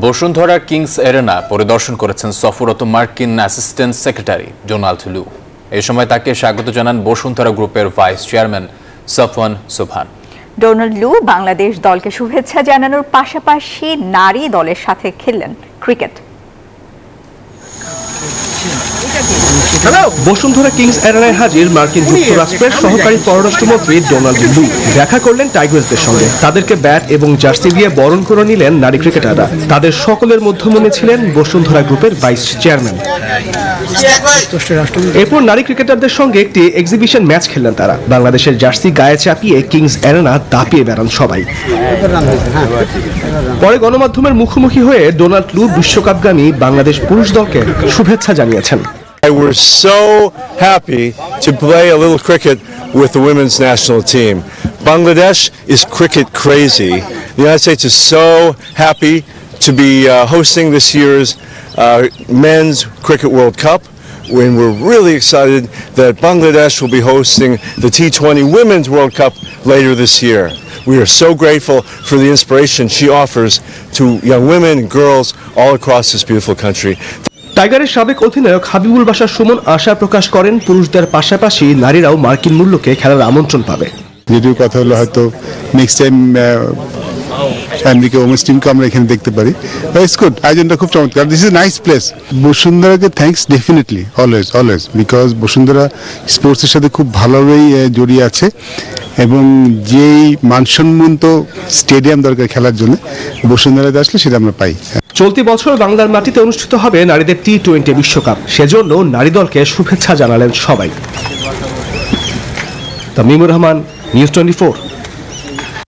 Bashundhara Kings arena পরিদর্শন করেছেন সফররত মার্কিন অ্যাসিস্ট্যান্ট সেক্রেটারি ডোনাল্ড লু। এই সময় তাকে স্বাগত জানান বসুন্ধরা গ্রুপের ভাইস চেয়ারম্যান সফওয়ান সুবহান। ডোনাল্ড লু বাংলাদেশ দলকে শুভেচ্ছা জানানোর পাশাপাশি নারী দলের সাথে খেললেন ক্রিকেট। বসুন্ধরা কিংস এরেনায় হাজির মার্কিন যুক্তরাষ্ট্রের সহকারী পররাষ্ট্রমন্ত্রী ডোনাল্ড লু। দেখা করলেন টাইগার্সদের সঙ্গে, তাদেরকে ব্যাট এবং জার্সি দিয়ে বরণ করে নিলেন নারী ক্রিকেটাররা। তাদের সকলের মধ্যমণি ছিলেন বসুন্ধরা গ্রুপের ভাইস চেয়ারম্যান। এরপর নারী ক্রিকেটারদের সঙ্গে একটি এক্সিবিশন ম্যাচ খেললেন তারা। বাংলাদেশের জার্সি গায়ে চাপিয়ে কিংস এরেনা দাপিয়ে বেড়ান সবাই। পরে গণমাধ্যমের মুখোমুখি হয়ে ডোনাল্ড লু বিশ্বকাপগামী বাংলাদেশ পুরুষ দলকে শুভেচ্ছা জানিয়েছেন। We're so happy to play a little cricket with the women's national team. Bangladesh is cricket crazy. The United States is so happy to be hosting this year's Men's Cricket World Cup. And we're really excited that Bangladesh will be hosting the T20 Women's World Cup later this year. We are so grateful for the inspiration she offers to young women and girls all across this beautiful country. টাইগারের সাবেক অধিনায়ক হাবিবুল বাশার সুমন আশা প্রকাশ করেন পুরুষদের পাশাপাশি নারীরাও মার্কিন মূল্যকে খেলার আমন্ত্রণ পাবে। যদিও কথা হলো হয়তো নেক্সট টাইম আমেরিকা ওমেন্স টিমকে আমরা এখানে দেখতে পারি। ইটস গুড, আয়োজনটা খুব চমৎকার। This is nice place. বসুন্ধরাকে thanks definitely, always because Bashundhara স্পোর্টসের সাথে খুব ভালোভাবেই জড়িয়ে আছে এবং যেই মানসম্মত স্টেডিয়াম দরকার খেলার জন্য বসুন্ধরাতে আসলে সেটা আমরা পাই। চলতি বছর বাংলার মাটিতে অনুষ্ঠিত হবে নারীদের T20 বিশ্বকাপ। সেজন্য নারী দলকে শুভেচ্ছা জানালেন সবাই। তামিমুর রহমান, নিউজ 24।